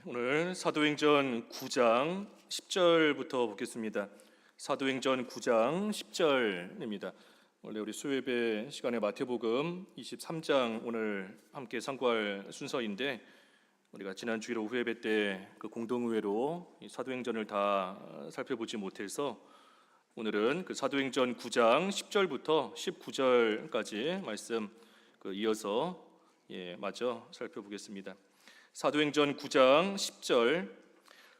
오늘 사도행전 9장 10절부터 보겠습니다. 사도행전 9장 10절입니다. 원래 우리 수요예배 시간에 마태복음 23장 오늘 함께 상고할 순서인데 우리가 지난 주일 오후 예배 때 그 공동의회로 사도행전을 다 살펴보지 못해서 오늘은 그 사도행전 9장 10절부터 19절까지 말씀 이어서 마저 살펴보겠습니다. 사도행전 9장 10절.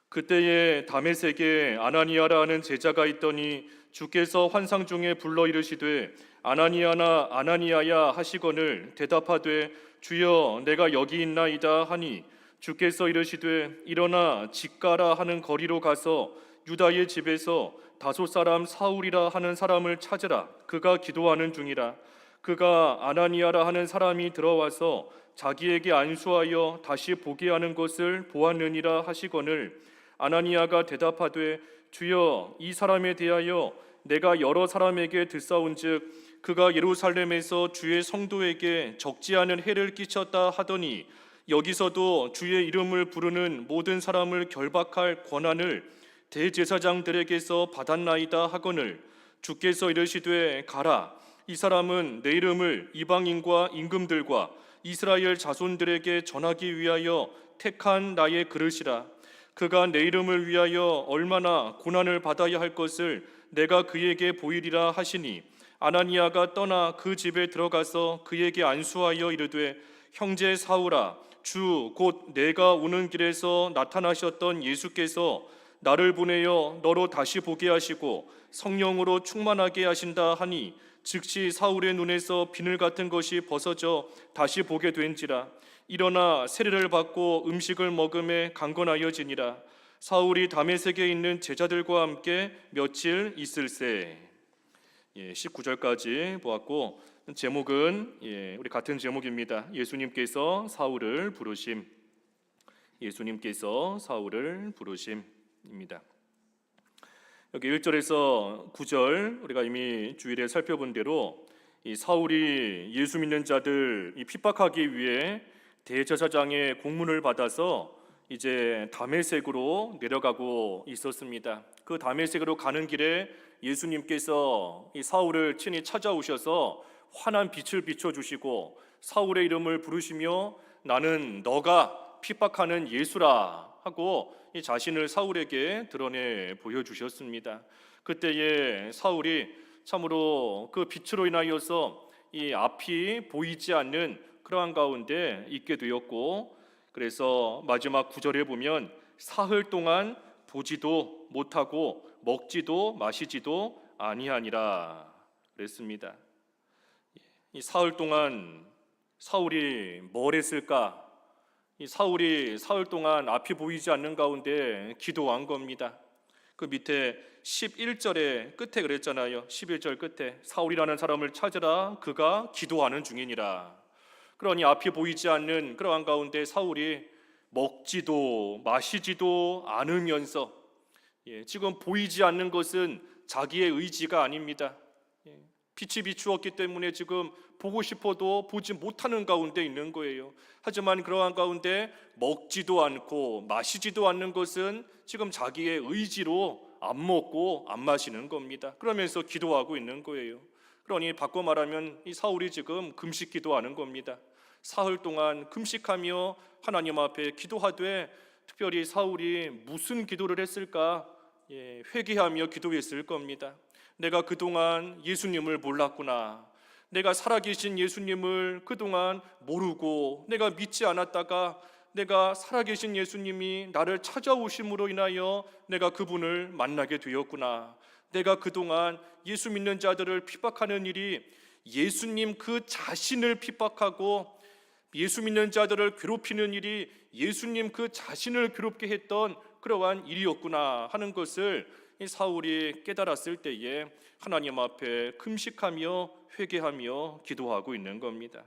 그때에 다메섹에 아나니아라 하는 제자가 있더니 주께서 환상 중에 불러 이르시되 아나니아나 아나니아야 하시거늘 대답하되 주여 내가 여기 있나이다 하니 주께서 이르시되 일어나 직가라 하는 거리로 가서 유다의 집에서 다소 사람 사울이라 하는 사람을 찾으라. 그가 기도하는 중이라. 그가 아나니아라 하는 사람이 들어와서 자기에게 안수하여 다시 보게 하는 것을 보았느니라 하시거늘 아나니아가 대답하되 주여 이 사람에 대하여 내가 여러 사람에게 듣사온즉 그가 예루살렘에서 주의 성도에게 적지 않은 해를 끼쳤다 하더니 여기서도 주의 이름을 부르는 모든 사람을 결박할 권한을 대제사장들에게서 받았나이다 하거늘 주께서 이르시되 가라. 이 사람은 내 이름을 이방인과 임금들과 이스라엘 자손들에게 전하기 위하여 택한 나의 그릇이라. 그가 내 이름을 위하여 얼마나 고난을 받아야 할 것을 내가 그에게 보이리라 하시니 아나니아가 떠나 그 집에 들어가서 그에게 안수하여 이르되 형제 사울아 주 곧 내가 오는 길에서 나타나셨던 예수께서 나를 보내어 너로 다시 보게 하시고 성령으로 충만하게 하신다 하니 즉시 사울의 눈에서 비늘 같은 것이 벗어져 다시 보게 된지라. 일어나 세례를 받고 음식을 먹음에 강건하여지니라. 사울이 다메섹에 있는 제자들과 함께 며칠 있을세. 19절까지 보았고 제목은 우리 같은 제목입니다. 예수님께서 사울을 부르심. 예수님께서 사울을 부르심입니다. 여기 1절에서 9절 우리가 이미 주일에 살펴본 대로 이 사울이 예수 믿는 자들 핍박하기 위해 대제사장의 공문을 받아서 이제 다메섹으로 내려가고 있었습니다. 그 다메섹으로 가는 길에 예수님께서 이 사울을 친히 찾아오셔서 환한 빛을 비춰주시고 사울의 이름을 부르시며 나는 너가 핍박하는 예수라 하고 이 자신을 사울에게 드러내 보여주셨습니다. 그때에 사울이 참으로 그 빛으로 인하여서 이 앞이 보이지 않는 그러한 가운데 있게 되었고 그래서 마지막 9절에 보면 사흘 동안 보지도 못하고 먹지도 마시지도 아니하니라 그랬습니다. 이 사흘 동안 사울이 뭘 했을까? 이 사울이 사흘 동안 앞이 보이지 않는 가운데 기도한 겁니다. 그 밑에 11절의 끝에 그랬잖아요. 11절 끝에 사울이라는 사람을 찾으라. 그가 기도하는 중이니라. 그러니 앞이 보이지 않는 그러한 가운데 사울이 먹지도 마시지도 않으면서 지금 보이지 않는 것은 자기의 의지가 아닙니다. 빛이 비추었기 때문에 지금 보고 싶어도 보지 못하는 가운데 있는 거예요. 하지만 그러한 가운데 먹지도 않고 마시지도 않는 것은 지금 자기의 의지로 안 먹고 안 마시는 겁니다. 그러면서 기도하고 있는 거예요. 그러니 바꿔 말하면 이 사울이 지금 금식 기도하는 겁니다. 사흘 동안 금식하며 하나님 앞에 기도하되 특별히 사울이 무슨 기도를 했을까? 회개하며 기도했을 겁니다. 내가 그동안 예수님을 몰랐구나. 내가 살아계신 예수님을 그동안 모르고 내가 믿지 않았다가 내가 살아계신 예수님이 나를 찾아오심으로 인하여 내가 그분을 만나게 되었구나. 내가 그동안 예수 믿는 자들을 핍박하는 일이 예수님 그 자신을 핍박하고 예수 믿는 자들을 괴롭히는 일이 예수님 그 자신을 괴롭게 했던 그러한 일이었구나 하는 것을 이 사울이 깨달았을 때에 하나님 앞에 금식하며 회개하며 기도하고 있는 겁니다.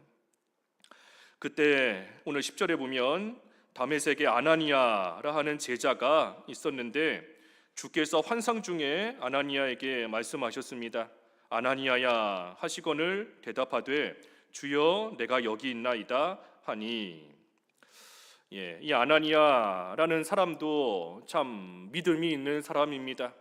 그때 오늘 10절에 보면 다메섹에 아나니아라 하는 제자가 있었는데 주께서 환상 중에 아나니아에게 말씀하셨습니다. 아나니아야 하시거늘 대답하되 주여 내가 여기 있나이다 하니 이 아나니아라는 사람도 참 믿음이 있는 사람입니다.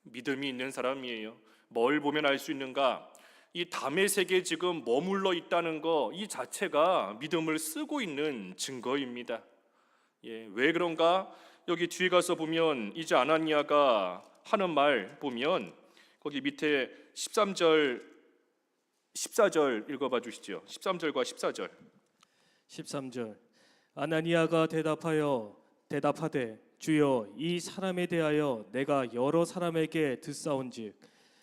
믿음이 있는 사람이에요. 뭘 보면 알 수 있는가? 이 다메섹에 지금 머물러 있다는 거 이 자체가 믿음을 쓰고 있는 증거입니다. 왜 그런가? 여기 뒤에 가서 보면 이제 아나니아가 하는 말 보면 거기 밑에 13절 14절 읽어봐 주시죠. 13절과 14절. 13절 아나니아가 대답하되 주여 이 사람에 대하여 내가 여러 사람에게 듣사온즉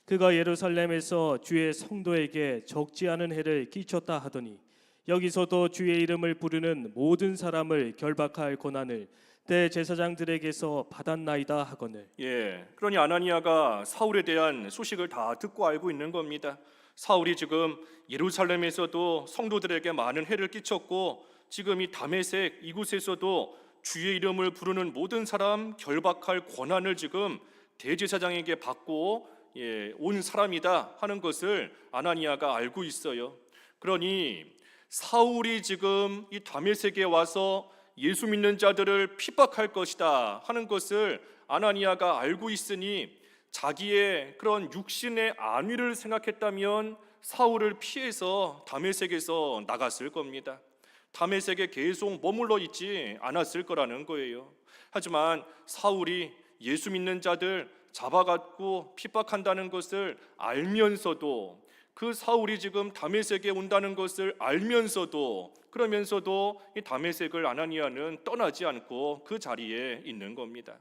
그가 예루살렘에서 주의 성도에게 적지 않은 해를 끼쳤다 하더니 여기서도 주의 이름을 부르는 모든 사람을 결박할 권한을 대제사장들에게서 받았나이다 하거늘. 그러니 아나니아가 사울에 대한 소식을 다 듣고 알고 있는 겁니다. 사울이 지금 예루살렘에서도 성도들에게 많은 해를 끼쳤고 지금 이 다메섹 이곳에서도 주의 이름을 부르는 모든 사람 결박할 권한을 지금 대제사장에게 받고 온 사람이다 하는 것을 아나니아가 알고 있어요. 그러니 사울이 지금 이 다메섹에 와서 예수 믿는 자들을 핍박할 것이다 하는 것을 아나니아가 알고 있으니 자기의 그런 육신의 안위를 생각했다면 사울을 피해서 다메섹에서 나갔을 겁니다. 다메섹에 계속 머물러 있지 않았을 거라는 거예요. 하지만 사울이 예수 믿는 자들 잡아갖고 핍박한다는 것을 알면서도 그 사울이 지금 다메섹에 온다는 것을 알면서도 그러면서도 이 다메섹을 아나니아는 떠나지 않고 그 자리에 있는 겁니다.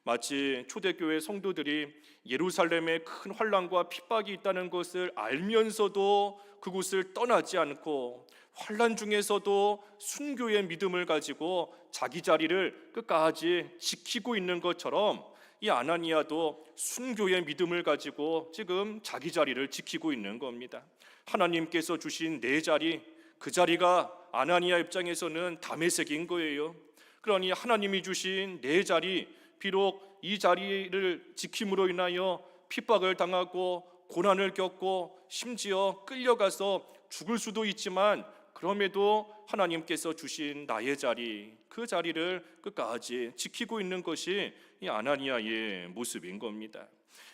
마치 초대교회 성도들이 예루살렘에 큰 환난과 핍박이 있다는 것을 알면서도 그곳을 떠나지 않고 환난 중에서도 순교의 믿음을 가지고 자기 자리를 끝까지 지키고 있는 것처럼 이 아나니아도 순교의 믿음을 가지고 지금 자기 자리를 지키고 있는 겁니다. 하나님께서 주신 내 자리, 그 자리가 아나니아 입장에서는 다메섹인 거예요. 그러니 하나님이 주신 내 자리, 비록 이 자리를 지킴으로 인하여 핍박을 당하고 고난을 겪고 심지어 끌려가서 죽을 수도 있지만 그럼에도 하나님께서 주신 나의 자리, 그 자리를 끝까지 지키고 있는 것이 이 아나니아의 모습인 겁니다.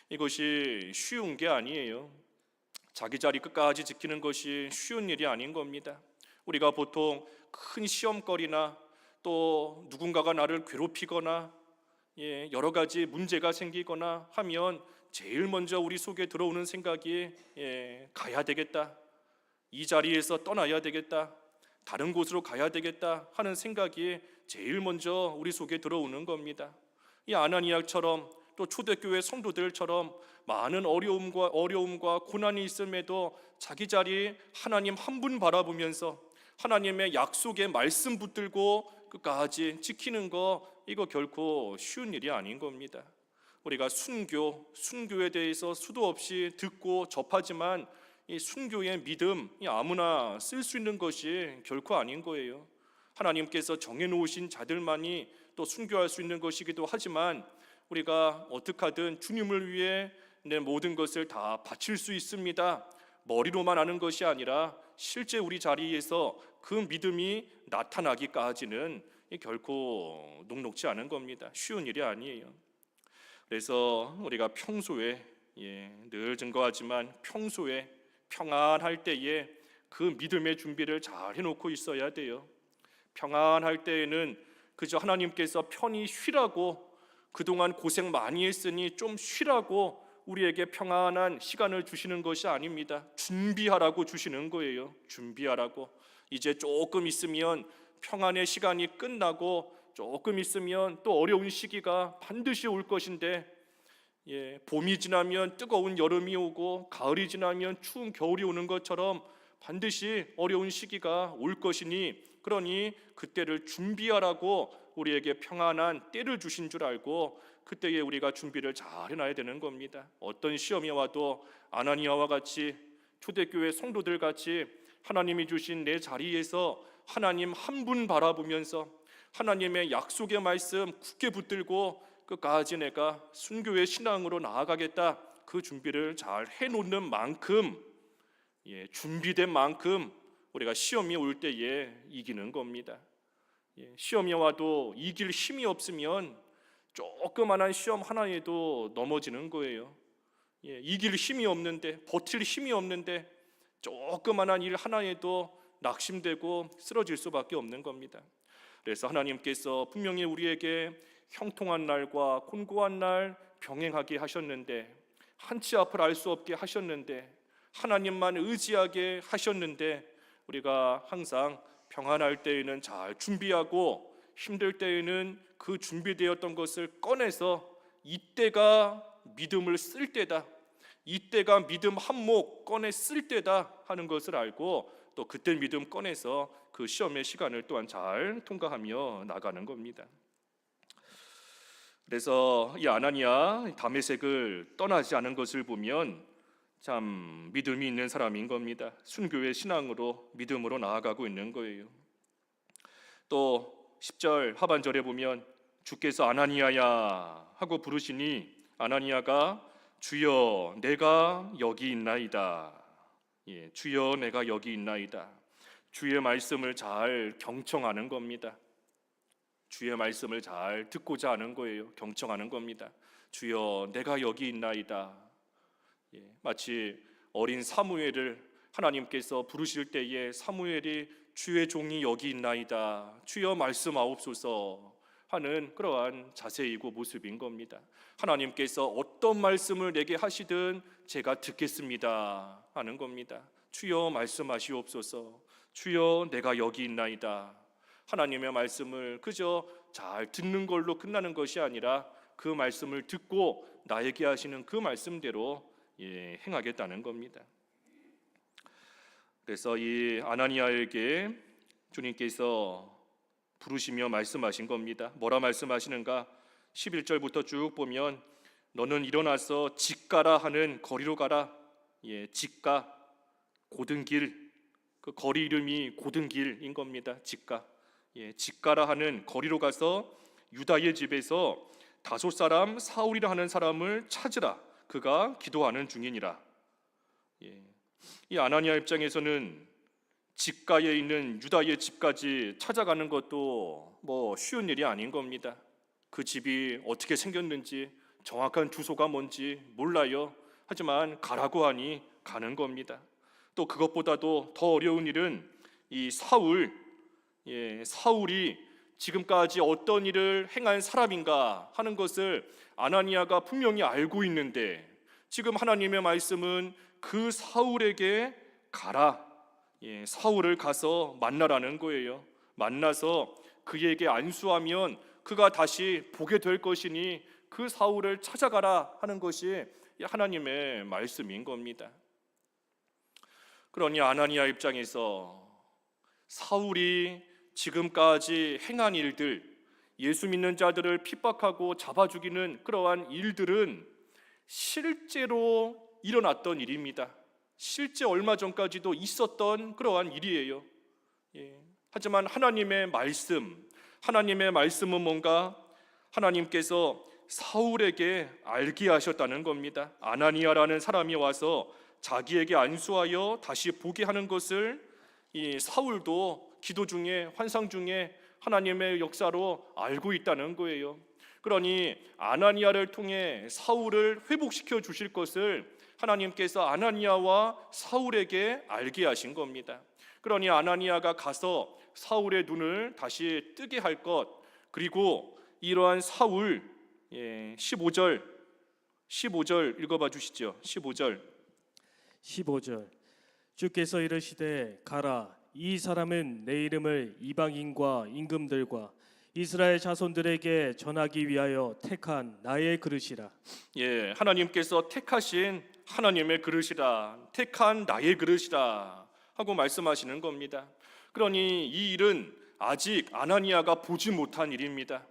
이것이 쉬운 게 아니에요. 자기 자리 끝까지 지키는 것이 쉬운 일이 아닌 겁니다. 우리가 보통 큰 시험거리나 또 누군가가 나를 괴롭히거나 여러 가지 문제가 생기거나 하면 제일 먼저 우리 속에 들어오는 생각이 가야 되겠다, 이 자리에서 떠나야 되겠다, 다른 곳으로 가야 되겠다 하는 생각이 제일 먼저 우리 속에 들어오는 겁니다. 이 아나니아처럼 또 초대교회 성도들처럼 많은 어려움과 고난이 있음에도 자기 자리 하나님 한 분 바라보면서 하나님의 약속의 말씀 붙들고 끝까지 지키는 거, 이거 결코 쉬운 일이 아닌 겁니다. 우리가 순교에 대해서 수도 없이 듣고 접하지만 이 순교의 믿음 아무나 쓸 수 있는 것이 결코 아닌 거예요. 하나님께서 정해놓으신 자들만이 또 순교할 수 있는 것이기도 하지만 우리가 어떻게 하든 주님을 위해 내 모든 것을 다 바칠 수 있습니다, 머리로만 아는 것이 아니라 실제 우리 자리에서 그 믿음이 나타나기까지는 결코 녹록지 않은 겁니다. 쉬운 일이 아니에요. 그래서 우리가 평소에 늘 증거하지만 평소에 평안할 때에 그 믿음의 준비를 잘 해놓고 있어야 돼요. 평안할 때에는 그저 하나님께서 편히 쉬라고, 그동안 고생 많이 했으니 좀 쉬라고 우리에게 평안한 시간을 주시는 것이 아닙니다. 준비하라고 주시는 거예요. 준비하라고. 이제 조금 있으면 평안의 시간이 끝나고 조금 있으면 또 어려운 시기가 반드시 올 것인데 봄이 지나면 뜨거운 여름이 오고 가을이 지나면 추운 겨울이 오는 것처럼 반드시 어려운 시기가 올 것이니, 그러니 그때를 준비하라고 우리에게 평안한 때를 주신 줄 알고 그때에 우리가 준비를 잘 해놔야 되는 겁니다. 어떤 시험이 와도 아나니아와 같이 초대교회 성도들 같이 하나님이 주신 내 자리에서 하나님 한 분 바라보면서 하나님의 약속의 말씀 굳게 붙들고 끝까지 내가 순교의 신앙으로 나아가겠다, 그 준비를 잘 해놓는 만큼 준비된 만큼 우리가 시험이 올 때에 이기는 겁니다. 시험이 와도 이길 힘이 없으면 조그만한 시험 하나에도 넘어지는 거예요. 이길 힘이 없는데, 버틸 힘이 없는데 조그만한 일 하나에도 낙심되고 쓰러질 수밖에 없는 겁니다. 그래서 하나님께서 분명히 우리에게 형통한 날과 곤고한 날 병행하게 하셨는데, 한치 앞을 알 수 없게 하셨는데, 하나님만 의지하게 하셨는데, 우리가 항상 평안할 때에는 잘 준비하고 힘들 때에는 그 준비되었던 것을 꺼내서 이때가 믿음을 쓸 때다, 이때가 믿음 한몫 꺼내 쓸 때다 하는 것을 알고, 또 그때 믿음 꺼내서 그 시험의 시간을 또한 잘 통과하며 나가는 겁니다. 그래서 이 아나니아 다메섹을 떠나지 않은 것을 보면 참 믿음이 있는 사람인 겁니다. 순교의 신앙으로 믿음으로 나아가고 있는 거예요. 또 10절 하반절에 보면 주께서 아나니아야 하고 부르시니 아나니아가 주여 내가 여기 있나이다. 주여 내가 여기 있나이다. 주의 말씀을 잘 경청하는 겁니다. 주의 말씀을 잘 듣고자 하는 거예요. 경청하는 겁니다. 주여 내가 여기 있나이다. 마치 어린 사무엘을 하나님께서 부르실 때에 사무엘이 주의 종이 여기 있나이다, 주여 말씀하옵소서 하는 그러한 자세이고 모습인 겁니다. 하나님께서 어떤 말씀을 내게 하시든 제가 듣겠습니다 하는 겁니다. 주여 말씀하시옵소서, 주여 내가 여기 있나이다. 하나님의 말씀을 그저 잘 듣는 걸로 끝나는 것이 아니라 그 말씀을 듣고 나에게 하시는 그 말씀대로 행하겠다는 겁니다. 그래서 이 아나니아에게 주님께서 부르시며 말씀하신 겁니다. 뭐라 말씀하시는가? 11절부터 쭉 보면 너는 일어나서 직가라 하는 거리로 가라. 직가, 고든길, 그 거리 이름이 고든길인 겁니다. 직가. 직가라 하는 거리로 가서 유다의 집에서 다소 사람 사울이라 하는 사람을 찾으라. 그가 기도하는 중이니라. 이 아나니아 입장에서는 직가에 있는 유다의 집까지 찾아가는 것도 뭐 쉬운 일이 아닌 겁니다. 그 집이 어떻게 생겼는지 정확한 주소가 뭔지 몰라요. 하지만 가라고 하니 가는 겁니다. 또 그것보다도 더 어려운 일은 이 사울이 지금까지 어떤 일을 행한 사람인가 하는 것을 아나니아가 분명히 알고 있는데, 지금 하나님의 말씀은 그 사울에게 가라, 사울을 가서 만나라는 거예요. 만나서 그에게 안수하면 그가 다시 보게 될 것이니 그 사울을 찾아가라 하는 것이 하나님의 말씀인 겁니다. 그러니 아나니아 입장에서 사울이 지금까지 행한 일들, 예수 믿는 자들을 핍박하고 잡아 죽이는 그러한 일들은 실제로 일어났던 일입니다. 실제 얼마 전까지도 있었던 그러한 일이에요. 하지만 하나님의 말씀은 뭔가 하나님께서 사울에게 알게 하셨다는 겁니다. 아나니아라는 사람이 와서 자기에게 안수하여 다시 보게 하는 것을 이 사울도 기도 중에, 환상 중에 하나님의 역사로 알고 있다는 거예요. 그러니 아나니아를 통해 사울을 회복시켜 주실 것을 하나님께서 아나니아와 사울에게 알게 하신 겁니다. 그러니 아나니아가 가서 사울의 눈을 다시 뜨게 할 것, 그리고 이러한 사울, 15절 읽어봐 주시죠. 15절 주께서 이르시되 가라, 이 사람은 내 이름을 이방인과 임금들과 이스라엘 자손들에게 전하기 위하여 택한 나의 그릇이라. 하나님께서 택하신 하나님의 그릇이라, 택한 나의 그릇이라 하고 말씀하시는 겁니다. 그러니 이 일은 아직 아나니아가 보지 못한 일입니다.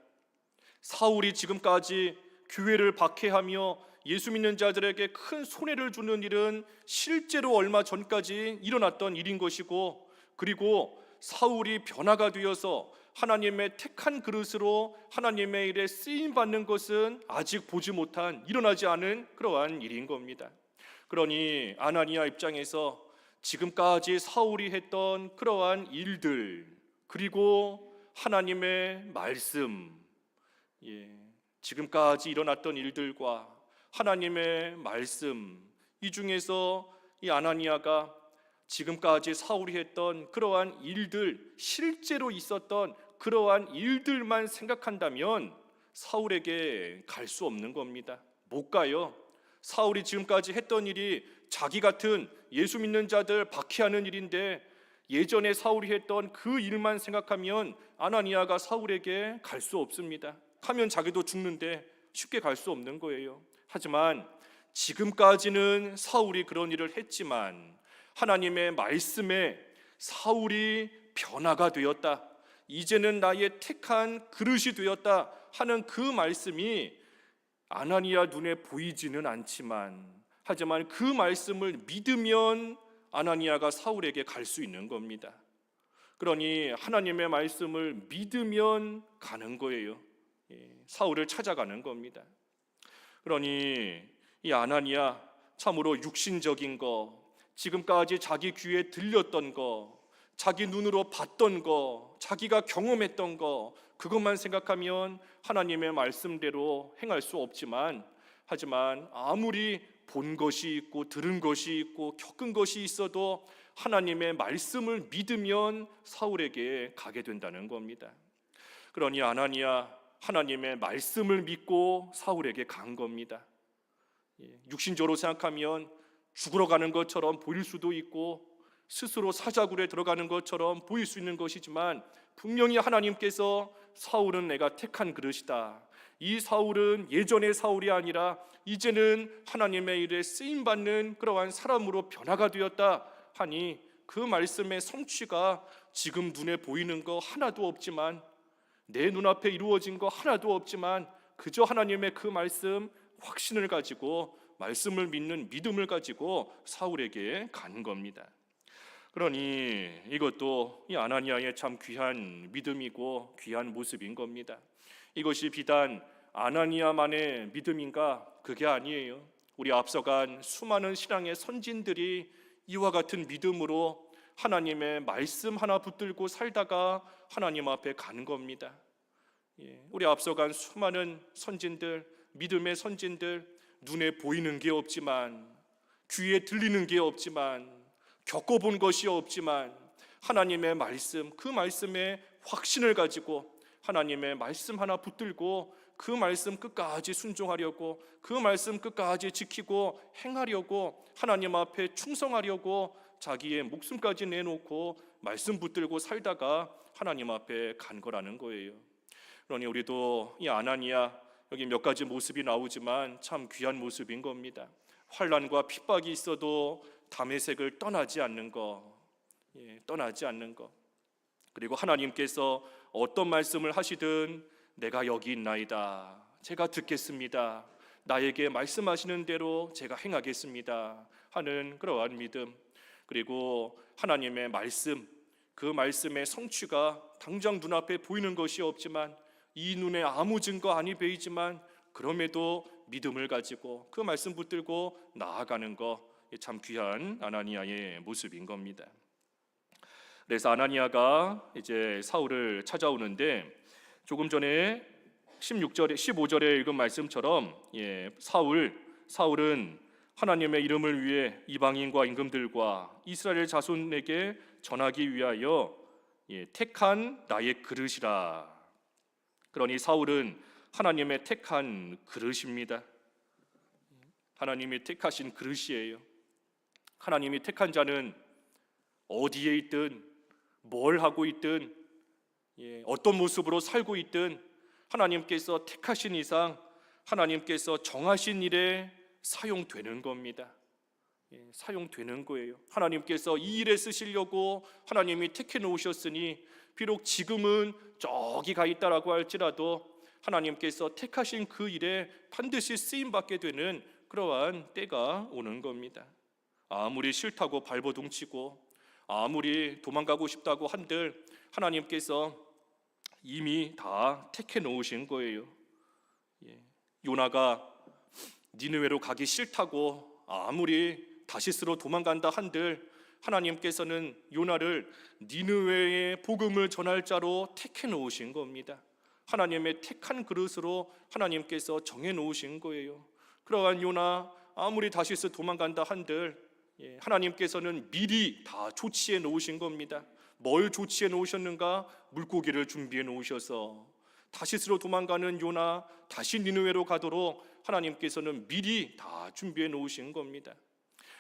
사울이 지금까지 교회를 박해하며 예수 믿는 자들에게 큰 손해를 주는 일은 실제로 얼마 전까지 일어났던 일인 것이고, 그리고 사울이 변화가 되어서 하나님의 택한 그릇으로 하나님의 일에 쓰임 받는 것은 아직 보지 못한, 일어나지 않은 그러한 일인 겁니다. 그러니 아나니아 입장에서 지금까지 사울이 했던 그러한 일들, 그리고 하나님의 말씀, 지금까지 일어났던 일들과 하나님의 말씀, 이 중에서 이 아나니아가 지금까지 사울이 했던 그러한 일들, 실제로 있었던 그러한 일들만 생각한다면 사울에게 갈 수 없는 겁니다. 못 가요. 사울이 지금까지 했던 일이 자기 같은 예수 믿는 자들 박해하는 일인데, 예전에 사울이 했던 그 일만 생각하면 아나니아가 사울에게 갈 수 없습니다. 가면 자기도 죽는데 쉽게 갈 수 없는 거예요. 하지만 지금까지는 사울이 그런 일을 했지만 하나님의 말씀에 사울이 변화가 되었다, 이제는 나의 택한 그릇이 되었다 하는 그 말씀이 아나니아 눈에 보이지는 않지만, 하지만 그 말씀을 믿으면 아나니아가 사울에게 갈 수 있는 겁니다. 그러니 하나님의 말씀을 믿으면 가는 거예요. 사울을 찾아가는 겁니다. 그러니 이 아나니아, 참으로 육신적인 거, 지금까지 자기 귀에 들렸던 거, 자기 눈으로 봤던 거, 자기가 경험했던 거, 그것만 생각하면 하나님의 말씀대로 행할 수 없지만, 하지만 아무리 본 것이 있고 들은 것이 있고 겪은 것이 있어도 하나님의 말씀을 믿으면 사울에게 가게 된다는 겁니다. 그러니 아나니아, 하나님의 말씀을 믿고 사울에게 간 겁니다. 육신적으로 생각하면 죽으러 가는 것처럼 보일 수도 있고 스스로 사자굴에 들어가는 것처럼 보일 수 있는 것이지만, 분명히 하나님께서 사울은 내가 택한 그릇이다, 이 사울은 예전의 사울이 아니라 이제는 하나님의 일에 쓰임받는 그러한 사람으로 변화가 되었다 하니, 그 말씀의 성취가 지금 눈에 보이는 거 하나도 없지만, 내 눈앞에 이루어진 거 하나도 없지만, 그저 하나님의 그 말씀 확신을 가지고, 말씀을 믿는 믿음을 가지고 사울에게 간 겁니다. 그러니 이것도 이 아나니아의 참 귀한 믿음이고 귀한 모습인 겁니다. 이것이 비단 아나니아만의 믿음인가? 그게 아니에요. 우리 앞서간 수많은 신앙의 선진들이 이와 같은 믿음으로 하나님의 말씀 하나 붙들고 살다가 하나님 앞에 가는 겁니다. 우리 앞서간 수많은 선진들, 믿음의 선진들, 눈에 보이는 게 없지만, 귀에 들리는 게 없지만, 겪어본 것이 없지만 하나님의 말씀, 그 말씀에 확신을 가지고 하나님의 말씀 하나 붙들고 그 말씀 끝까지 순종하려고, 그 말씀 끝까지 지키고 행하려고, 하나님 앞에 충성하려고 자기의 목숨까지 내놓고 말씀 붙들고 살다가 하나님 앞에 간 거라는 거예요. 그러니 우리도 이 아나니아, 여기 몇 가지 모습이 나오지만 참 귀한 모습인 겁니다. 환난과 핍박이 있어도 다메섹을 떠나지 않는 거, 떠나지 않는 거. 그리고 하나님께서 어떤 말씀을 하시든 내가 여기 있나이다, 제가 듣겠습니다, 나에게 말씀하시는 대로 제가 행하겠습니다 하는 그러한 믿음. 그리고 하나님의 말씀, 그 말씀의 성취가 당장 눈앞에 보이는 것이 없지만, 이 눈에 아무 증거 아니 보이지만 그럼에도 믿음을 가지고 그 말씀 붙들고 나아가는 거, 참 귀한 아나니아의 모습인 겁니다. 그래서 아나니아가 이제 사울을 찾아오는데, 조금 전에 15절에 읽은 말씀처럼 사울은 하나님의 이름을 위해 이방인과 임금들과 이스라엘 자손에게 전하기 위하여 택한 나의 그릇이라. 그러니 사울은 하나님의 택한 그릇입니다. 하나님이 택하신 그릇이에요. 하나님이 택한 자는 어디에 있든 뭘 하고 있든 어떤 모습으로 살고 있든 하나님께서 택하신 이상 하나님께서 정하신 일에 사용되는 겁니다. 사용되는 거예요. 하나님께서 이 일에 쓰시려고 하나님이 택해 놓으셨으니, 비록 지금은 저기 가 있다라고 할지라도 하나님께서 택하신 그 일에 반드시 쓰임받게 되는 그러한 때가 오는 겁니다. 아무리 싫다고 발버둥치고 아무리 도망가고 싶다고 한들 하나님께서 이미 다 택해 놓으신 거예요. 요나가 니느웨로 가기 싫다고 아무리 다시스로 도망간다 한들 하나님께서는 요나를 니느웨의 복음을 전할 자로 택해 놓으신 겁니다. 하나님의 택한 그릇으로 하나님께서 정해 놓으신 거예요. 그러한 요나 아무리 다시스 도망간다 한들 하나님께서는 미리 다 조치해 놓으신 겁니다. 뭘 조치해 놓으셨는가? 물고기를 준비해 놓으셔서 다시스로 도망가는 요나 다시 니느웨로 가도록 하나님께서는 미리 다 준비해 놓으신 겁니다.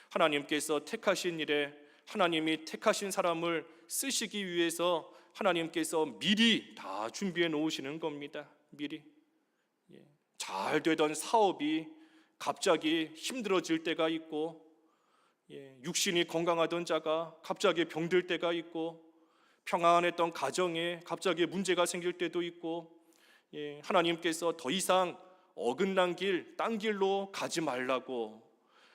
하나님께서 택하신 일에 하나님이 택하신 사람을 쓰시기 위해서 하나님께서 미리 다 준비해 놓으시는 겁니다. 미리. 잘 되던 사업이 갑자기 힘들어질 때가 있고, 육신이 건강하던 자가 갑자기 병들 때가 있고, 평안했던 가정에 갑자기 문제가 생길 때도 있고, 하나님께서 더 이상 어긋난 길, 딴 길로 가지 말라고,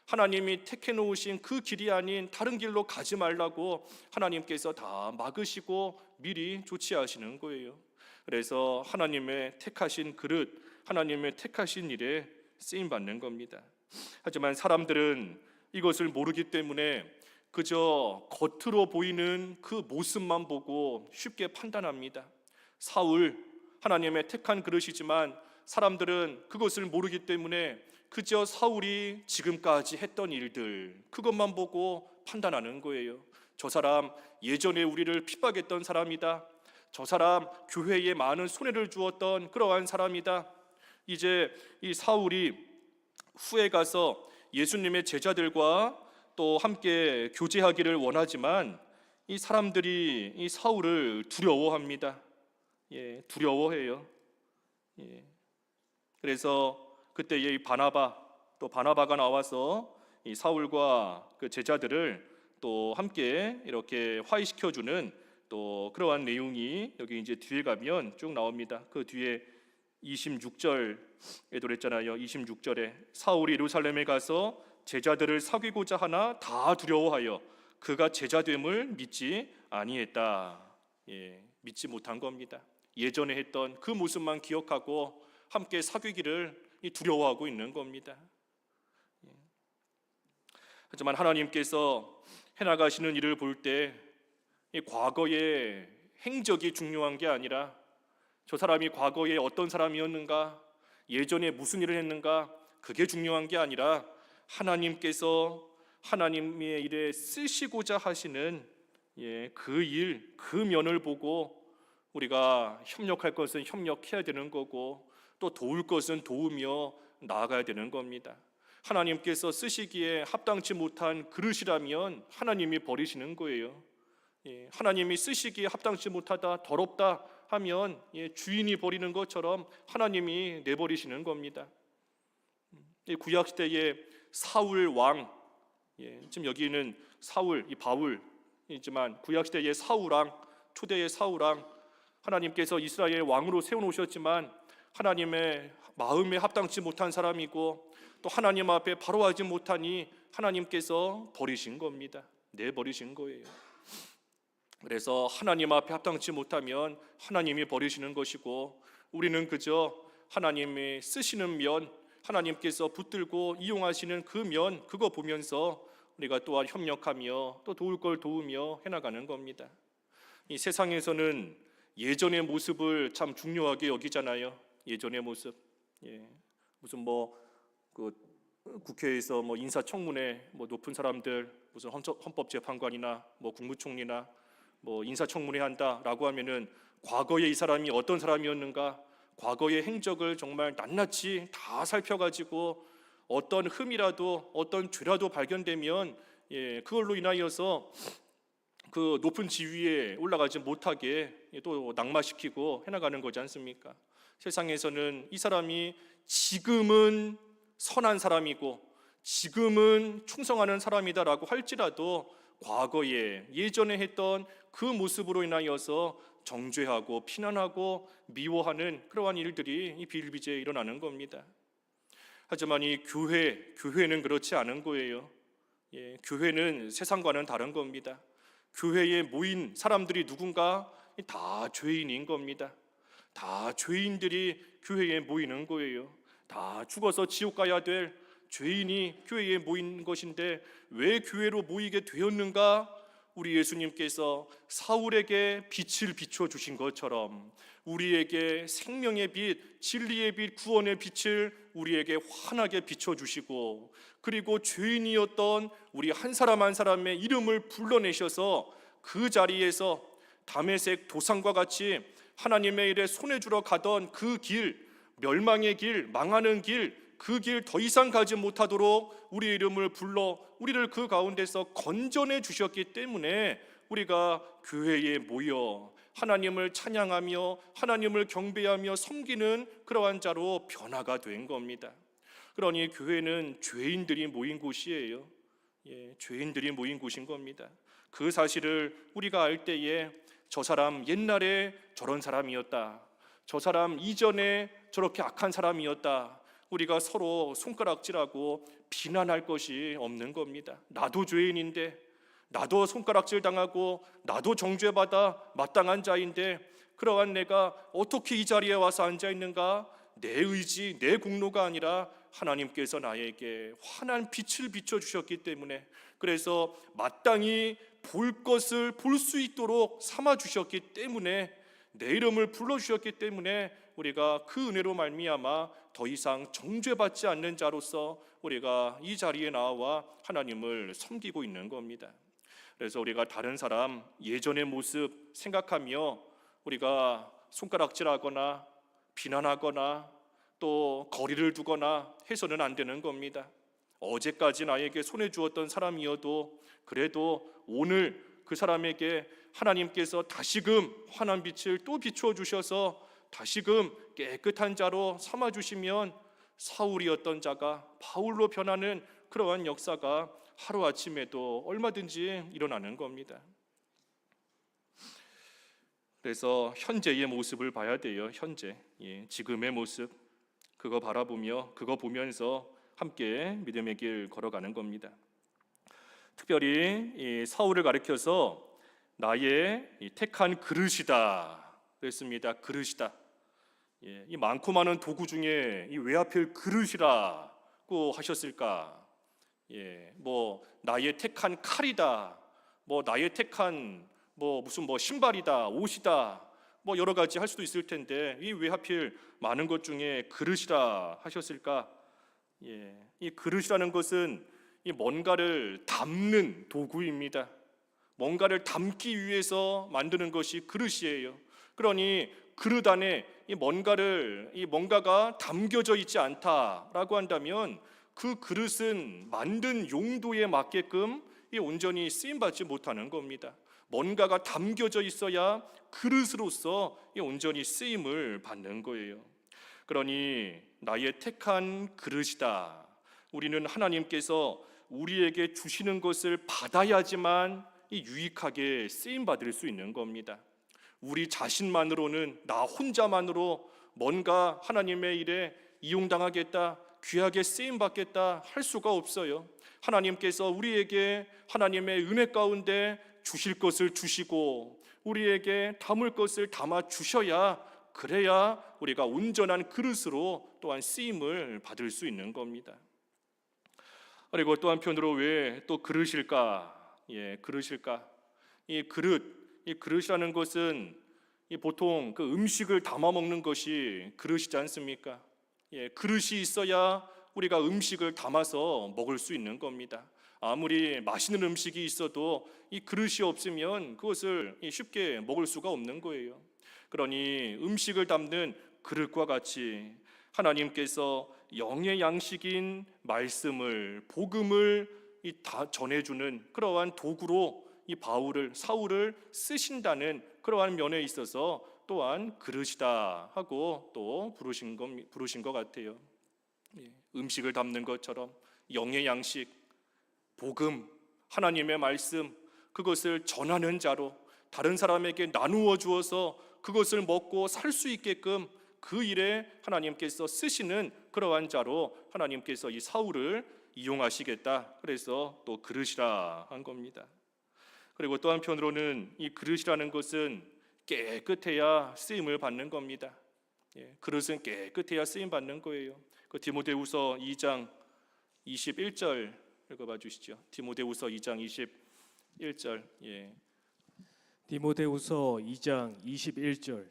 하나님이 택해 놓으신 그 길이 아닌 다른 길로 가지 말라고 하나님께서 다 막으시고 미리 조치하시는 거예요. 그래서 하나님의 택하신 그릇, 하나님의 택하신 일에 쓰임 받는 겁니다. 하지만 사람들은 이것을 모르기 때문에 그저 겉으로 보이는 그 모습만 보고 쉽게 판단합니다. 사울, 하나님의 택한 그릇이지만 사람들은 그것을 모르기 때문에 그저 사울이 지금까지 했던 일들, 그것만 보고 판단하는 거예요. 저 사람 예전에 우리를 핍박했던 사람이다. 저 사람 교회에 많은 손해를 주었던 그러한 사람이다. 이제 이 사울이 후에 가서 예수님의 제자들과 또 함께 교제하기를 원하지만 이 사람들이 이 사울을 두려워합니다. 두려워해요. 그래서 그때 이 바나바가 나와서 이 사울과 그 제자들을 또 함께 이렇게 화해시켜주는 또 그러한 내용이 여기 이제 뒤에 가면 쭉 나옵니다. 그 뒤에 26절에도 그랬잖아요. 26절에 사울이 예루살렘에 가서 제자들을 사귀고자 하나 다 두려워하여 그가 제자됨을 믿지 아니했다. 믿지 못한 겁니다. 예전에 했던 그 모습만 기억하고 함께 사귀기를 두려워하고 있는 겁니다. 하지만 하나님께서 해나가시는 일을 볼 때 과거의 행적이 중요한 게 아니라 저 사람이 과거에 어떤 사람이었는가, 예전에 무슨 일을 했는가, 그게 중요한 게 아니라 하나님께서 하나님의 일에 쓰시고자 하시는 그 일, 그 면을 보고 우리가 협력할 것은 협력해야 되는 거고 또 도울 것은 도우며 나아가야 되는 겁니다. 하나님께서 쓰시기에 합당치 못한 그릇이라면 하나님이 버리시는 거예요. 하나님이 쓰시기에 합당치 못하다, 더럽다 하면 주인이 버리는 것처럼 하나님이 내버리시는 겁니다. 구약 시대의 사울 왕, 지금 여기는 사울, 이 바울이지만 구약 시대의 사울 왕, 초대의 사울 왕, 하나님께서 이스라엘 왕으로 세워놓으셨지만 하나님의 마음에 합당치 못한 사람이고 또 하나님 앞에 바로 하지 못하니 하나님께서 버리신 겁니다. 내버리신 거예요. 그래서 하나님 앞에 합당치 못하면 하나님이 버리시는 것이고 우리는 그저 하나님이 쓰시는 면, 하나님께서 붙들고 이용하시는 그 면, 그거 보면서 우리가 또한 협력하며 또 도울 걸 도우며 해나가는 겁니다. 이 세상에서는 예전의 모습을 참 중요하게 여기잖아요. 예전의 모습. 무슨 그 국회에서 인사청문회 높은 사람들 무슨 헌법재판관이나 국무총리나 인사청문회 한다라고 하면은 과거에 이 사람이 어떤 사람이었는가, 과거의 행적을 정말 낱낱이 다 살펴가지고 어떤 흠이라도 어떤 죄라도 발견되면 그걸로 인하여서 그 높은 지위에 올라가지 못하게 또 낙마시키고 해나가는 거지 않습니까? 세상에서는 이 사람이 지금은 선한 사람이고 지금은 충성하는 사람이다라고 할지라도 과거에 예전에 했던 그 모습으로 인하여서 정죄하고 피난하고 미워하는 그러한 일들이 비일비재에 일어나는 겁니다. 하지만 이 교회는 그렇지 않은 거예요. 교회는 세상과는 다른 겁니다. 교회에 모인 사람들이 누군가 다 죄인인 겁니다. 다 죄인들이 교회에 모이는 거예요. 다 죽어서 지옥 가야 될 죄인이 교회에 모인 것인데 왜 교회로 모이게 되었는가? 우리 예수님께서 사울에게 빛을 비춰 주신 것처럼 우리에게 생명의 빛, 진리의 빛, 구원의 빛을 우리에게 환하게 비춰 주시고, 그리고 죄인이었던 우리 한 사람 한 사람의 이름을 불러내셔서 그 자리에서 다메섹 도상과 같이 하나님의 일에 손에 주러 가던 그 길, 멸망의 길, 망하는 길, 그 길 더 이상 가지 못하도록 우리의 이름을 불러 우리를 그 가운데서 건져내 주셨기 때문에 우리가 교회에 모여 하나님을 찬양하며 하나님을 경배하며 섬기는 그러한 자로 변화가 된 겁니다. 그러니 교회는 죄인들이 모인 곳이에요. 죄인들이 모인 곳인 겁니다. 그 사실을 우리가 알 때에 저 사람 옛날에 저런 사람이었다, 저 사람 이전에 저렇게 악한 사람이었다, 우리가 서로 손가락질하고 비난할 것이 없는 겁니다. 나도 죄인인데, 나도 손가락질 당하고 나도 정죄받아 마땅한 자인데, 그러한 내가 어떻게 이 자리에 와서 앉아 있는가? 내 의지, 내 공로가 아니라 하나님께서 나에게 환한 빛을 비춰 주셨기 때문에, 그래서 마땅히 볼 것을 볼 수 있도록 삼아 주셨기 때문에, 내 이름을 불러 주셨기 때문에 우리가 그 은혜로 말미암아 더 이상 정죄받지 않는 자로서 우리가 이 자리에 나와 하나님을 섬기고 있는 겁니다. 그래서 우리가 다른 사람 예전의 모습 생각하며 우리가 손가락질하거나 비난하거나 또 거리를 두거나 해서는 안 되는 겁니다. 어제까지 나에게 손에 주었던 사람이어도 그래도 오늘 그 사람에게 하나님께서 다시금 환한 빛을 또 비추어 주셔서 다시금 깨끗한 자로 삼아 주시면 사울이었던 자가 바울로 변하는 그러한 역사가 하루아침에도 얼마든지 일어나는 겁니다. 그래서 현재의 모습을 봐야 돼요. 현재, 지금의 모습, 그거 바라보며 그거 보면서 함께 믿음의 길 걸어가는 겁니다. 특별히 이 사울을 가리켜서 나의 택한 그릇이다 그랬습니다. 그릇이다. 이 많고 많은 도구 중에 왜 하필 그릇이라고 하셨을까? 뭐 나의 택한 칼이다, 뭐 나의 택한 무슨 신발이다, 옷이다, 뭐 여러 가지 할 수도 있을 텐데 왜 하필 많은 것 중에 그릇이라 하셨을까? 이 그릇이라는 것은 이 뭔가를 담는 도구입니다. 뭔가를 담기 위해서 만드는 것이 그릇이에요. 그러니 그릇 안에 이 뭔가가 담겨져 있지 않다라고 한다면 그 그릇은 만든 용도에 맞게끔 온전히 쓰임 받지 못하는 겁니다. 뭔가가 담겨져 있어야 그릇으로서 온전히 쓰임을 받는 거예요. 그러니 나의 택한 그릇이다. 우리는 하나님께서 우리에게 주시는 것을 받아야지만 유익하게 쓰임 받을 수 있는 겁니다. 우리 자신만으로는, 나 혼자만으로 뭔가 하나님의 일에 이용당하겠다, 귀하게 쓰임 받겠다 할 수가 없어요. 하나님께서 우리에게 하나님의 은혜 가운데 주실 것을 주시고 우리에게 담을 것을 담아 주셔야, 그래야 우리가 온전한 그릇으로 또한 쓰임을 받을 수 있는 겁니다. 그리고 또 한편으로 왜 또 그릇일까? 그릇일까? 이 그릇이라는 것은 보통 그 음식을 담아 먹는 것이 그릇이지 않습니까? 그릇이 있어야 우리가 음식을 담아서 먹을 수 있는 겁니다. 아무리 맛있는 음식이 있어도 이 그릇이 없으면 그것을 쉽게 먹을 수가 없는 거예요. 그러니 음식을 담는 그릇과 같이 하나님께서 영의 양식인 말씀을, 복음을 다 전해주는 그러한 도구로 이 사울을 쓰신다는 그러한 면에 있어서 또한 그릇이다 하고 또 부르신 것 같아요. 음식을 담는 것처럼 영의 양식, 복음, 하나님의 말씀, 그것을 전하는 자로 다른 사람에게 나누어 주어서 그것을 먹고 살 수 있게끔 그 일에 하나님께서 쓰시는 그러한 자로 하나님께서 이 사울을 이용하시겠다. 그래서 또 그릇이라 한 겁니다. 그리고 또 한편으로는 이 그릇이라는 것은 깨끗해야 쓰임을 받는 겁니다. 그릇은 깨끗해야 쓰임 받는 거예요. 그 디모데후서 2장 21절 읽어봐 주시죠. 디모데후서 2장 1절. 예. 디모데후서 2장 21절.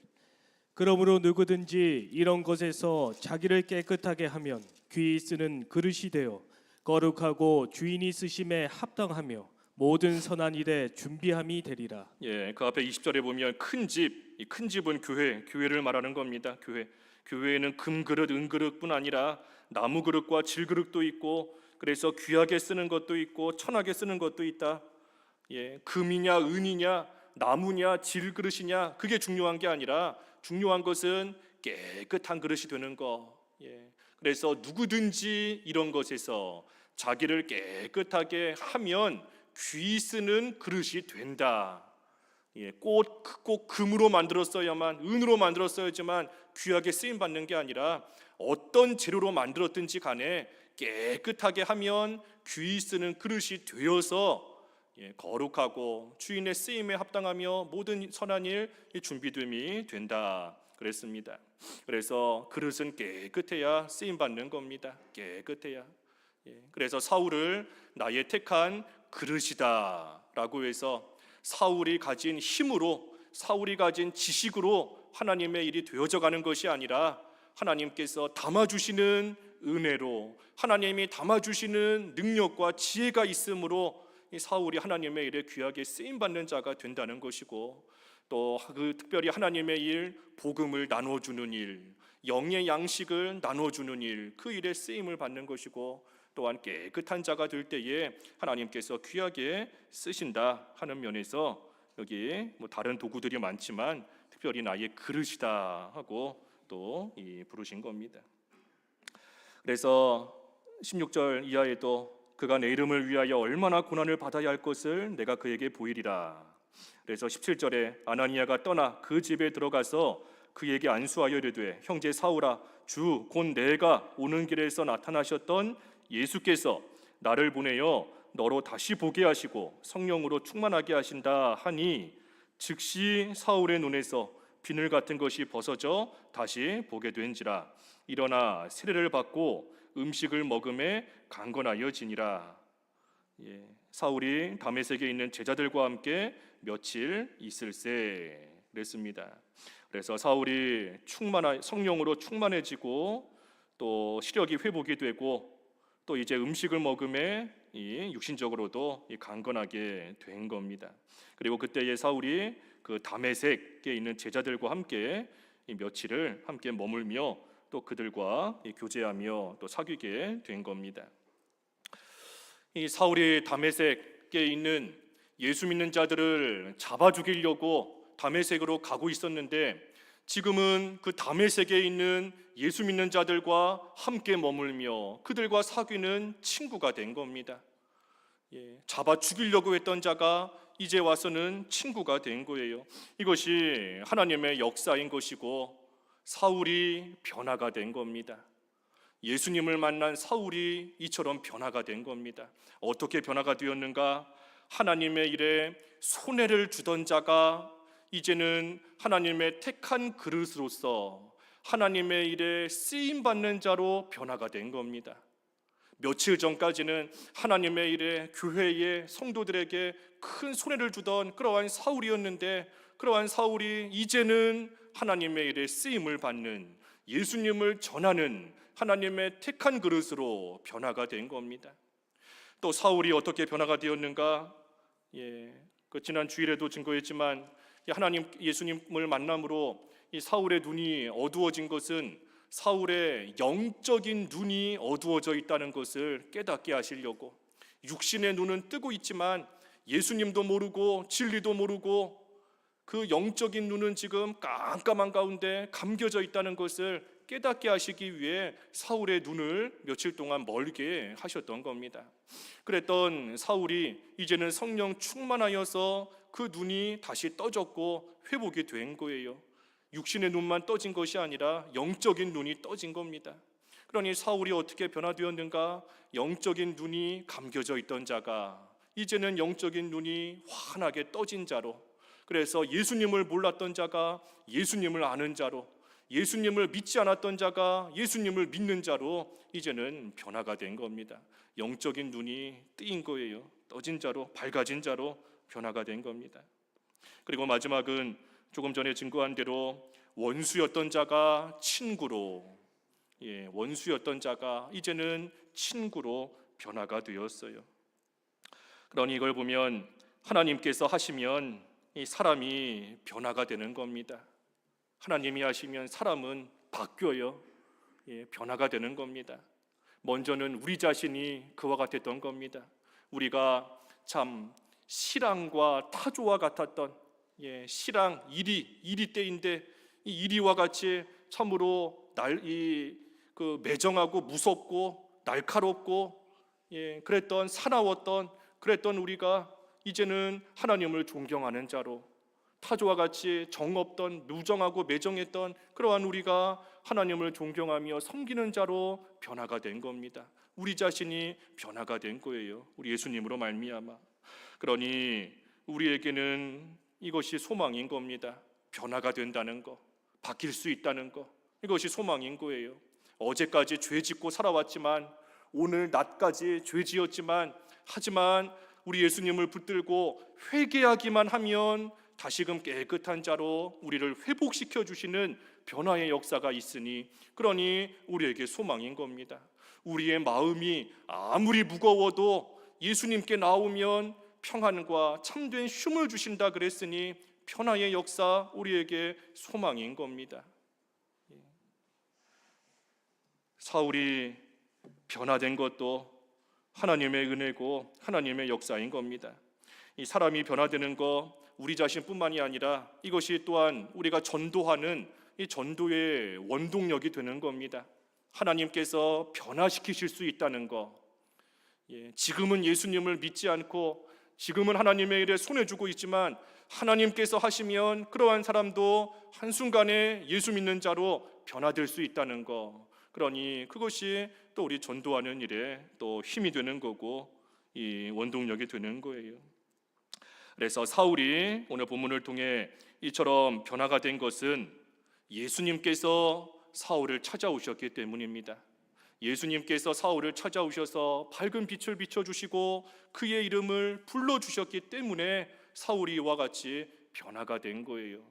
그러므로 누구든지 이런 것에서 자기를 깨끗하게 하면 귀히 쓰는 그릇이 되어 거룩하고 주인이 쓰심에 합당하며 모든 선한 일에 준비함이 되리라. 예, 그 앞에 20절에 보면 큰 집, 이 큰 집은 교회를 말하는 겁니다. 교회에는 금그릇, 은그릇뿐 아니라 나무 그릇과 질그릇도 있고, 그래서 귀하게 쓰는 것도 있고 천하게 쓰는 것도 있다. 예, 금이냐 은이냐 나무냐 질그릇이냐 그게 중요한 게 아니라 중요한 것은 깨끗한 그릇이 되는 거. 예, 그래서 누구든지 이런 것에서 자기를 깨끗하게 하면 귀 쓰는 그릇이 된다. 예, 꼭 금으로 만들었어야만, 은으로 만들었어야지만 귀하게 쓰임 받는 게 아니라 어떤 재료로 만들었든지 간에 깨끗하게 하면 귀히 쓰는 그릇이 되어서 거룩하고 주인의 쓰임에 합당하며 모든 선한 일 준비됨이 된다 그랬습니다. 그래서 그릇은 깨끗해야 쓰임 받는 겁니다. 깨끗해야. 그래서 사울을 나의 택한 그릇이다라고 해서 사울이 가진 힘으로, 사울이 가진 지식으로 하나님의 일이 되어져 가는 것이 아니라 하나님께서 담아주시는 은혜로, 하나님이 담아주시는 능력과 지혜가 있으므로 이 사울이 하나님의 일에 귀하게 쓰임받는 자가 된다는 것이고, 또 그 특별히 하나님의 일, 복음을 나눠주는 일, 영의 양식을 나눠주는 일, 그 일에 쓰임을 받는 것이고, 또한 깨끗한 자가 될 때에 하나님께서 귀하게 쓰신다 하는 면에서 여기 다른 도구들이 많지만 특별히 나의 그릇이다 하고 또 부르신 겁니다. 그래서 16절 이하에도 그가 내 이름을 위하여 얼마나 고난을 받아야 할 것을 내가 그에게 보이리라. 그래서 17절에 아나니아가 떠나 그 집에 들어가서 그에게 안수하여 이르되 형제 사울아 주 곧 내가 오는 길에서 나타나셨던 예수께서 나를 보내어 너로 다시 보게 하시고 성령으로 충만하게 하신다 하니 즉시 사울의 눈에서 비늘 같은 것이 벗어져 다시 보게 된지라. 일어나 세례를 받고 음식을 먹음에 강건하여지니라. 사울이 다메섹에 있는 제자들과 함께 며칠 있을세 그랬습니다. 그래서 사울이 성령으로 충만해지고 또 시력이 회복이 되고 또 이제 음식을 먹음에 육신적으로도 강건하게 된 겁니다. 그리고 그때의 사울이 그 다메섹에 있는 제자들과 함께 며칠을 함께 머물며 또 그들과 교제하며 또 사귀게 된 겁니다. 이 사울이 다메섹에 있는 예수 믿는 자들을 잡아 죽이려고 다메섹으로 가고 있었는데 지금은 그 다메섹에 있는 예수 믿는 자들과 함께 머물며 그들과 사귀는 친구가 된 겁니다. 잡아 죽이려고 했던 자가 이제 와서는 친구가 된 거예요. 이것이 하나님의 역사인 것이고 사울이 변화가 된 겁니다. 예수님을 만난 사울이 이처럼 변화가 된 겁니다. 어떻게 변화가 되었는가? 하나님의 일에 손해를 주던 자가 이제는 하나님의 택한 그릇으로서 하나님의 일에 쓰임받는 자로 변화가 된 겁니다. 며칠 전까지는 하나님의 일에 교회의 성도들에게 큰 손해를 주던 그러한 사울이었는데 그러한 사울이 이제는 하나님의 일에 쓰임을 받는 예수님을 전하는 하나님의 택한 그릇으로 변화가 된 겁니다. 또 사울이 어떻게 변화가 되었는가? 그 지난 주일에도 증거했지만 예수님을 만남으로 이 사울의 눈이 어두워진 것은 사울의 영적인 눈이 어두워져 있다는 것을 깨닫게 하시려고, 육신의 눈은 뜨고 있지만 예수님도 모르고 진리도 모르고 그 영적인 눈은 지금 깜깜한 가운데 감겨져 있다는 것을 깨닫게 하시기 위해 사울의 눈을 며칠 동안 멀게 하셨던 겁니다. 그랬던 사울이 이제는 성령 충만하여서 그 눈이 다시 떠졌고 회복이 된 거예요. 육신의 눈만 떠진 것이 아니라 영적인 눈이 떠진 겁니다. 그러니 사울이 어떻게 변화되었는가? 영적인 눈이 감겨져 있던 자가 이제는 영적인 눈이 환하게 떠진 자로, 그래서 예수님을 몰랐던 자가 예수님을 아는 자로, 예수님을 믿지 않았던 자가 예수님을 믿는 자로 이제는 변화가 된 겁니다. 영적인 눈이 뜨인 거예요. 떠진 자로, 밝아진 자로 변화가 된 겁니다. 그리고 마지막은 조금 전에 증거한 대로 원수였던 자가 친구로, 원수였던 자가 이제는 친구로 변화가 되었어요. 그러니 이걸 보면 하나님께서 하시면 이 사람이 변화가 되는 겁니다. 하나님이 하시면 사람은 바뀌어요. 변화가 되는 겁니다. 먼저는 우리 자신이 그와 같았던 겁니다. 우리가 참 실랑과 타조와 같았던, 실랑 이리 때인데 이 이리와 같이 참으로 매정하고 무섭고 날카롭고 그랬던 사나웠던 그랬던 우리가 이제는 하나님을 존경하는 자로, 타조와 같이 정없던 무정하고 매정했던 그러한 우리가 하나님을 존경하며 섬기는 자로 변화가 된 겁니다. 우리 자신이 변화가 된 거예요. 우리 예수님으로 말미암아. 그러니 우리에게는 이것이 소망인 겁니다. 변화가 된다는 거, 바뀔 수 있다는 거, 이것이 소망인 거예요. 어제까지 죄 짓고 살아왔지만, 오늘 낮까지 죄 지었지만, 하지만 우리 예수님을 붙들고 회개하기만 하면 다시금 깨끗한 자로 우리를 회복시켜 주시는 변화의 역사가 있으니, 그러니 우리에게 소망인 겁니다. 우리의 마음이 아무리 무거워도 예수님께 나오면 평안과 참된 쉼을 주신다 그랬으니 변화의 역사, 우리에게 소망인 겁니다. 사울이 변화된 것도 하나님의 은혜고 하나님의 역사인 겁니다. 이 사람이 변화되는 거 우리 자신뿐만이 아니라 이것이 또한 우리가 전도하는 이 전도의 원동력이 되는 겁니다. 하나님께서 변화시키실 수 있다는 거. 지금은 예수님을 믿지 않고 지금은 하나님의 일에 손에 쥐고 있지만 하나님께서 하시면 그러한 사람도 한순간에 예수 믿는 자로 변화될 수 있다는 거. 그러니 그것이 또 우리 전도하는 일에 또 힘이 되는 거고 이 원동력이 되는 거예요. 그래서 사울이 오늘 본문을 통해 이처럼 변화가 된 것은 예수님께서 사울을 찾아오셨기 때문입니다. 예수님께서 사울을 찾아오셔서 밝은 빛을 비춰주시고 그의 이름을 불러주셨기 때문에 사울이 이와 같이 변화가 된 거예요.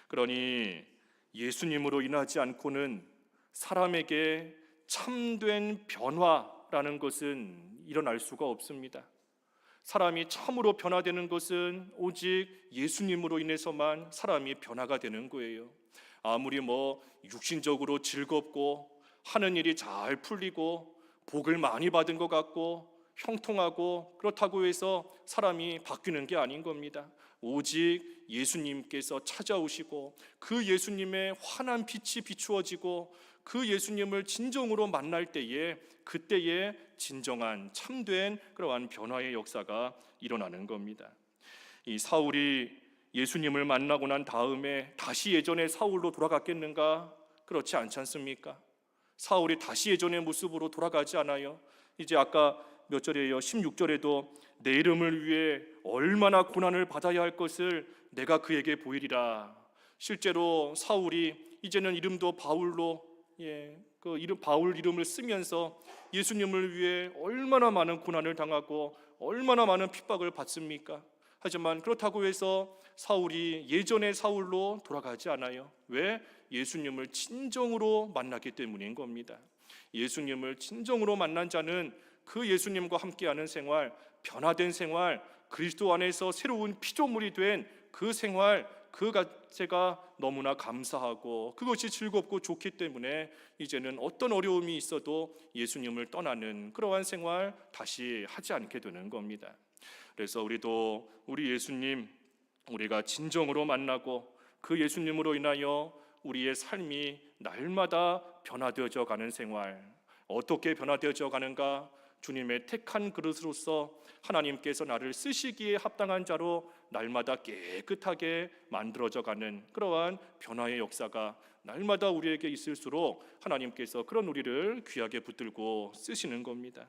그러니 예수님으로 인하지 않고는 사람에게 참된 변화라는 것은 일어날 수가 없습니다. 사람이 참으로 변화되는 것은 오직 예수님으로 인해서만 사람이 변화가 되는 거예요. 아무리 육신적으로 즐겁고 하는 일이 잘 풀리고 복을 많이 받은 것 같고 형통하고 그렇다고 해서 사람이 바뀌는 게 아닌 겁니다. 오직 예수님께서 찾아오시고 그 예수님의 환한 빛이 비추어지고 그 예수님을 진정으로 만날 때에 그때에 진정한 참된 그러한 변화의 역사가 일어나는 겁니다. 이 사울이 예수님을 만나고 난 다음에 다시 예전의 사울로 돌아갔겠는가? 그렇지 않지 않습니까? 사울이 다시 예전의 모습으로 돌아가지 않아요. 이제 아까 몇 절이에요? 16절에도 내 이름을 위해 얼마나 고난을 받아야 할 것을 내가 그에게 보이리라. 실제로 사울이 이제는 이름도 바울로 그 이름 바울 이름을 쓰면서 예수님을 위해 얼마나 많은 고난을 당하고 얼마나 많은 핍박을 받습니까? 하지만 그렇다고 해서 사울이 예전의 사울로 돌아가지 않아요. 왜? 예수님을 진정으로 만났기 때문인 겁니다. 예수님을 진정으로 만난 자는 그 예수님과 함께하는 생활, 변화된 생활, 그리스도 안에서 새로운 피조물이 된 그 생활, 그 자체가 너무나 감사하고 그것이 즐겁고 좋기 때문에 이제는 어떤 어려움이 있어도 예수님을 떠나는 그러한 생활 다시 하지 않게 되는 겁니다. 그래서 우리도 우리 예수님 우리가 진정으로 만나고 그 예수님으로 인하여 우리의 삶이 날마다 변화되어져 가는 생활, 어떻게 변화되어져 가는가? 주님의 택한 그릇으로서 하나님께서 나를 쓰시기에 합당한 자로 날마다 깨끗하게 만들어져 가는 그러한 변화의 역사가 날마다 우리에게 있을수록 하나님께서 그런 우리를 귀하게 붙들고 쓰시는 겁니다.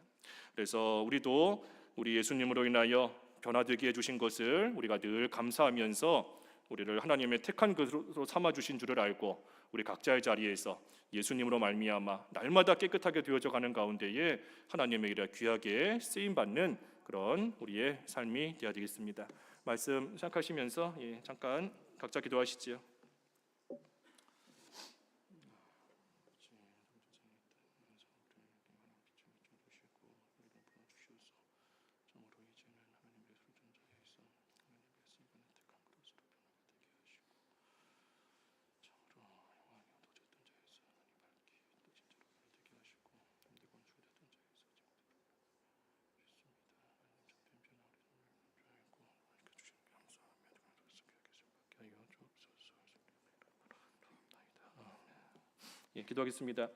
그래서 우리도 우리 예수님으로 인하여 변화되게 해주신 것을 우리가 늘 감사하면서 우리를 하나님의 택한 것으로 삼아주신 줄을 알고 우리 각자의 자리에서 예수님으로 말미암아 날마다 깨끗하게 되어져 가는 가운데에 하나님의 일에 귀하게 쓰임받는 그런 우리의 삶이 되어야 되겠습니다. 말씀 시작하시면서 잠깐 각자 기도하시지요. 기도하겠습니다.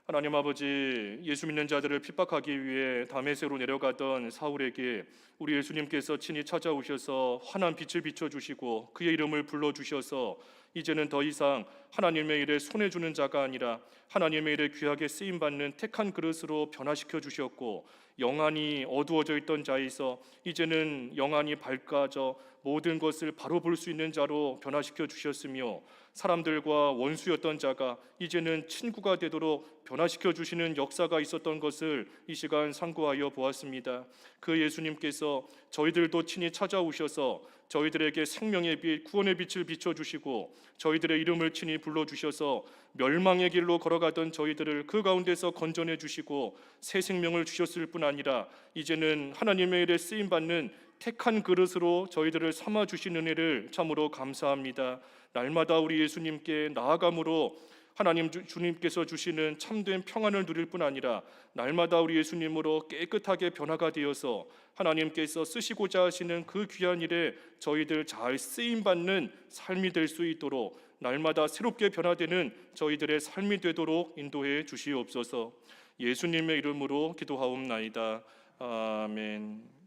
하나님 아버지, 예수 믿는 자들을 핍박하기 위해 다메섹으로 내려가던 사울에게 우리 예수님께서 친히 찾아오셔서 환한 빛을 비춰주시고 그의 이름을 불러주셔서 이제는 더 이상 하나님의 일에 손해주는 자가 아니라 하나님의 일에 귀하게 쓰임받는 택한 그릇으로 변화시켜 주셨고, 영안이 어두워져 있던 자에서 이제는 영안이 밝아져 모든 것을 바로 볼 수 있는 자로 변화시켜 주셨으며, 사람들과 원수였던 자가 이제는 친구가 되도록 변화시켜 주시는 역사가 있었던 것을 이 시간 상고하여 보았습니다. 그 예수님께서 저희들도 친히 찾아오셔서 저희들에게 생명의 빛, 구원의 빛을 비춰주시고 저희들의 이름을 친히 불러주셔서 멸망의 길로 걸어가던 저희들을 그 가운데서 건져내 주시고 새 생명을 주셨을 뿐 아니라 이제는 하나님의 일에 쓰임받는 택한 그릇으로 저희들을 삼아 주신 은혜를 참으로 감사합니다. 날마다 우리 예수님께 나아감으로 하나님 주님께서 주시는 참된 평안을 누릴 뿐 아니라 날마다 우리 예수님으로 깨끗하게 변화가 되어서 하나님께서 쓰시고자 하시는 그 귀한 일에 저희들 잘 쓰임받는 삶이 될 수 있도록 날마다 새롭게 변화되는 저희들의 삶이 되도록 인도해 주시옵소서. 예수님의 이름으로 기도하옵나이다. 아멘.